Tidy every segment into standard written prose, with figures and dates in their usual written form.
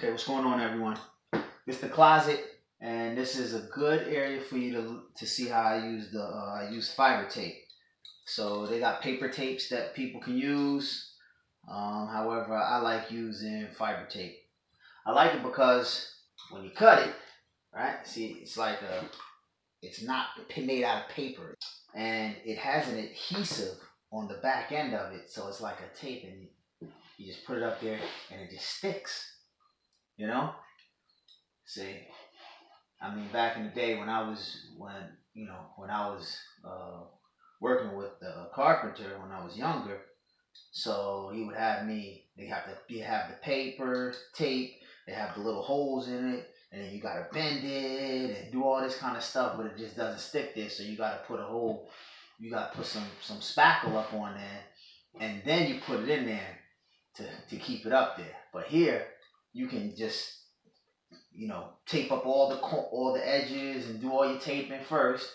Okay, what's going on, everyone? This is the closet, and this is a good area for you to see how I use the I use FibaTape. So they got paper tapes that people can use. However, I like using FibaTape. I like it because when you cut it, right? See, it's like it's not made out of paper, and it has an adhesive on the back end of it, so it's like a tape, and you just put it up there, and it just sticks. You know? See, I mean, back in the day when I was working with the carpenter when I was younger, so he would have me. They have the paper tape. They have the little holes in it, and then you gotta bend it and do all this kind of stuff, but it just doesn't stick there. So you gotta put some spackle up on there, and then you put it in there to keep it up there. But here you can just tape up all the edges and do all your taping first,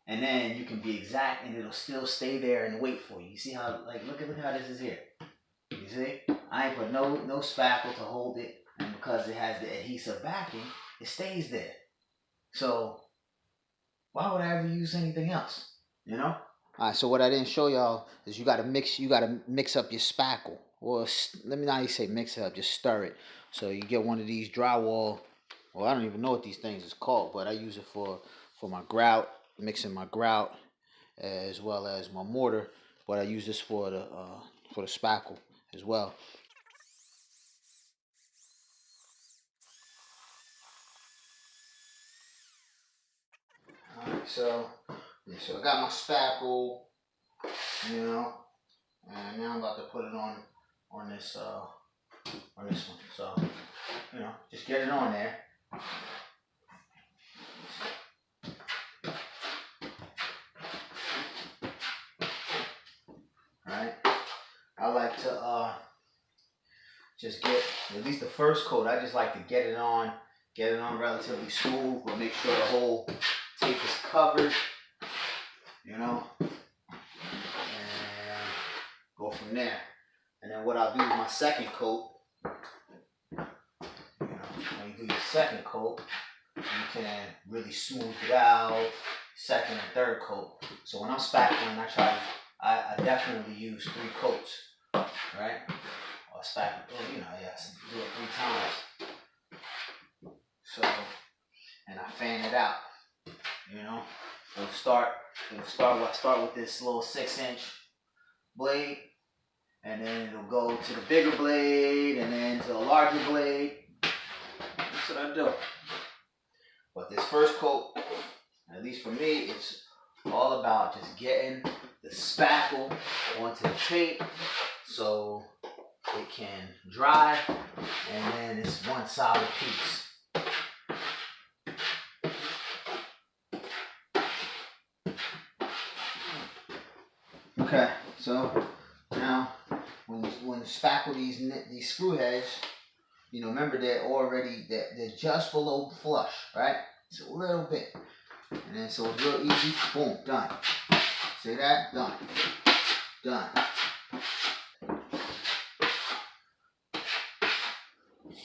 and then you can be exact, and it'll still stay there and wait for you. You see how, like, look how this is here. You see, I ain't put no spackle to hold it, and because it has the adhesive backing, it stays there. So why would I ever use anything else? All right. So what I didn't show y'all is you gotta mix up your spackle, or let me not even say mix it up, just stir it. So you get one of these drywall. Well, I don't even know what these things is called, but I use it for my grout, mixing my grout as well as my mortar. But I use this for the spackle as well. All right, so I got my spackle, and now I'm about to put it on this one. So just get it on there. Right? I like to just get at least the first coat. I just like to get it on relatively smooth, but make sure the whole tape is covered. And go from there. And then what I'll do with my second coat, when you do your second coat, you can really smooth it out. Second and third coat. So when I'm spackling, I definitely use 3 coats, right? Or spackle, do it 3 times. So, and I fan it out. It'll start with this little 6-inch blade, and then it'll go to the bigger blade, and then to the larger blade. That's what I do. But this first coat, at least for me, it's all about just getting the spackle onto the tape so it can dry, and then it's one solid piece. Okay, so now when you spackle these screw heads, remember they're just below flush, right? It's a little bit, and then so it's real easy. Boom, done. See that? Done.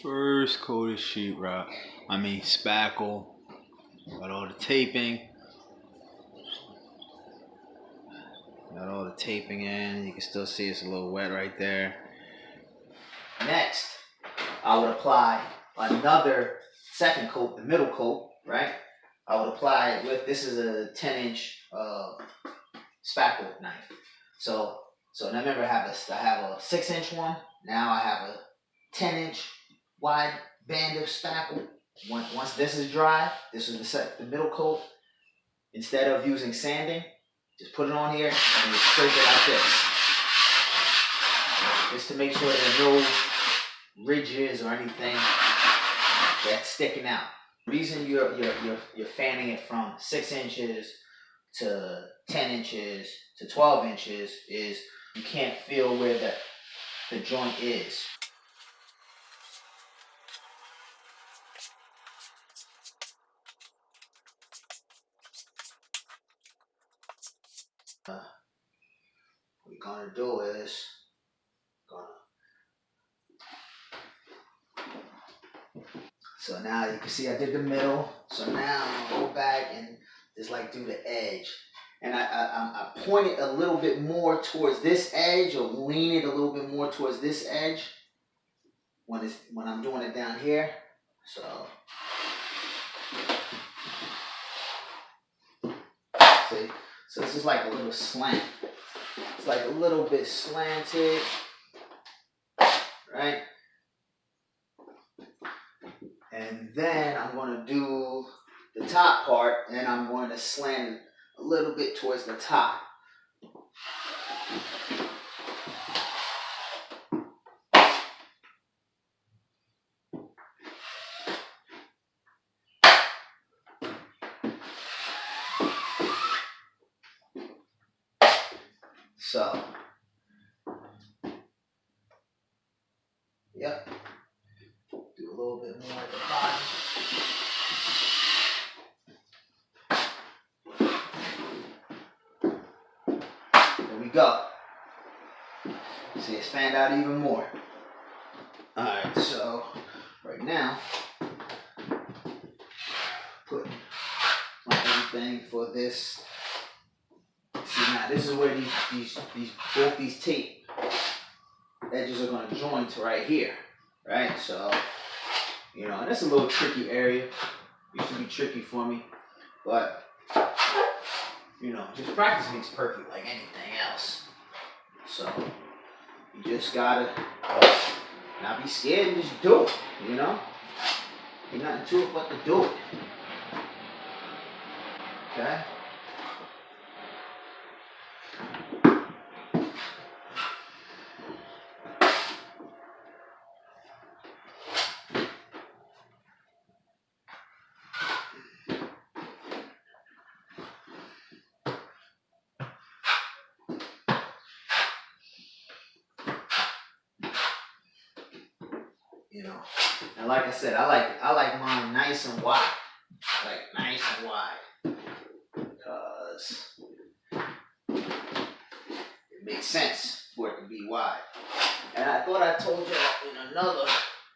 First coat of sheetrock. Spackle. Got all the taping. Got all the taping in. You can still see it's a little wet right there. Next, I would apply another second coat, the middle coat, right? I would apply it with, this is a 10-inch spackle knife. So now remember, I have a 6-inch one. Now I have a 10-inch wide band of spackle. Once this is dry, this is the middle coat. Instead of using sanding, just put it on here and you scrape it like this. Just to make sure there are no ridges or anything that's sticking out. The reason you're fanning it from 6 inches to 10 inches to 12 inches is you can't feel where the joint is. What we're gonna do is So now you can see I did the middle. So now I'm gonna go back and just like do the edge. And I point it a little bit more towards this edge, or lean it a little bit more towards this edge when I'm doing it down here. So see, so this is like a little slant. It's like a little bit slanted, right? And then I'm going to do the top part, and I'm going to slant it a little bit towards the top. So, yep. Do a little bit more at the bottom. There we go. See, it's fanned out even more. Alright, so right now, putting on everything for this. See, now this is where both these tape edges are going to join to right here, right? So, you know, and that's a little tricky area. Used to be tricky for me, but you know, just practice makes perfect, like anything else. So you just gotta not be scared and just do it. You know, ain't nothing to it but to do it. Okay. You know, and like I said, I like mine nice and wide, like nice and wide, because it makes sense for it to be wide. And I thought I told you in another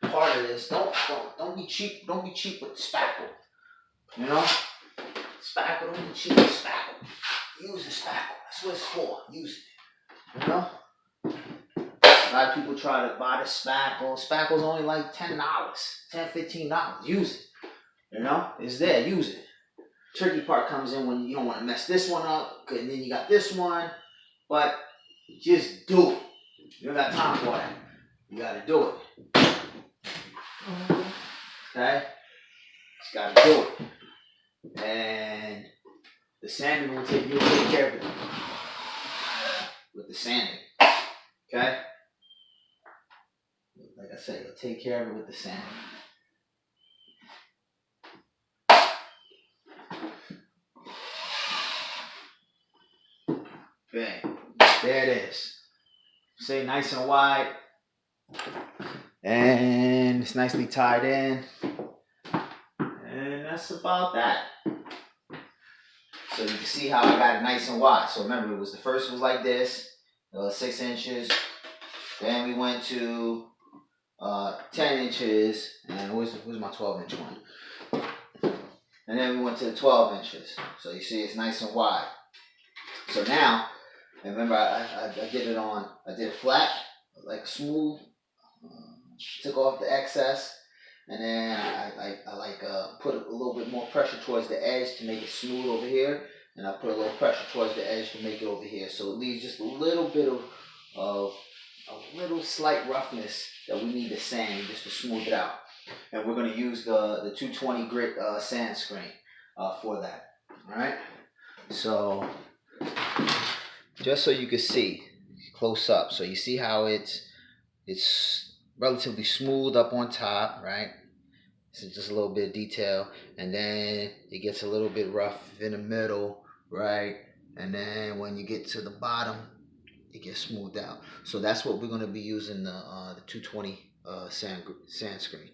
part of this, don't be cheap. Don't be cheap with the spackle. You know, spackle. Don't be cheap with spackle. Use the spackle. That's what it's for. Use it. You know. A lot of people try to buy the spackle. Spackle's only like $10, $10, $15. Use it. You know, it's there. Use it. Tricky part comes in when you don't want to mess this one up, and then you got this one. But just do it. You don't got time for that. You got to do it. Okay? Just got to do it. And the sanding will take care of it with the sanding. Okay? Like I said, you'll take care of it with the sanding. Okay, there it is. Say nice and wide. And it's nicely tied in. And that's about that. So you can see how I got it nice and wide. So remember, the first was like this, 6 inches. Then we went to 10 inches, and where's my 12-inch one? And then we went to the 12 inches. So you see it's nice and wide. So now, and remember I did it flat, like smooth, took off the excess, and then I put a little bit more pressure towards the edge to make it smooth over here, and I put a little pressure towards the edge to make it over here. So it leaves just a little bit of a little slight roughness that we need to sand just to smooth it out. And we're going to use the 220 grit sand screen for that. All right. So just so you can see close up, so you see how it's relatively smooth up on top, right? So just a little bit of detail, and then it gets a little bit rough in the middle, right? And then when you get to the bottom, it gets smoothed out. So that's what we're going to be using the 220 sand screen.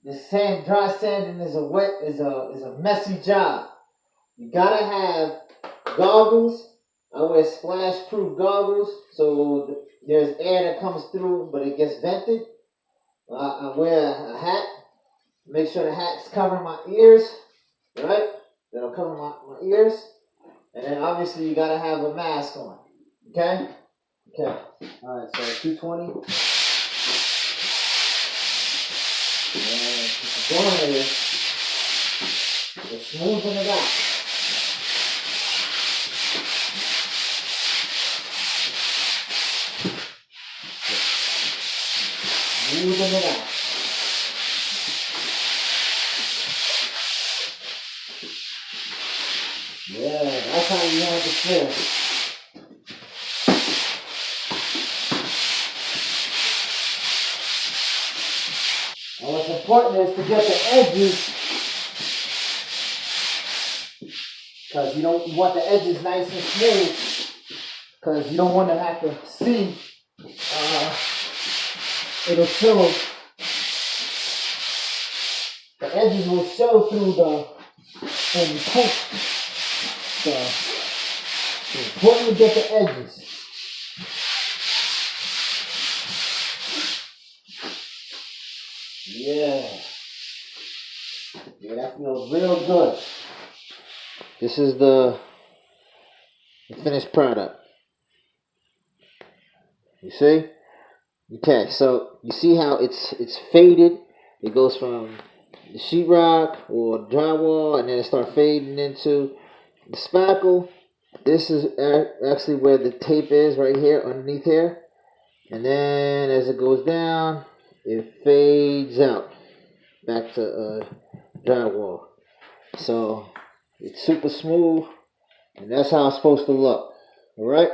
This dry sanding is a messy job. You gotta have goggles. I wear splash-proof goggles, so there's air that comes through, but it gets vented. I wear a hat Make sure the hat's covering my ears, right? That'll cover my ears. And then obviously you gotta have a mask on. Okay? Okay. Alright, so 220. And what you're doing is you're smoothing it out. Smoothing it out. Yeah, that's how you want to feel. And what's important is to get the edges, because you want the edges nice and smooth, because you don't want to have to see. It'll show. The edges will show through the paint. So it's important to get the edges. Yeah. Yeah, that feels real good. This is the finished product. You see? Okay, so you see how it's faded. It goes from the sheetrock or drywall, and then it starts fading into the spackle. This is actually where the tape is, right here, underneath here. And then as it goes down, it fades out back to drywall. So it's super smooth, and that's how it's supposed to look. All right.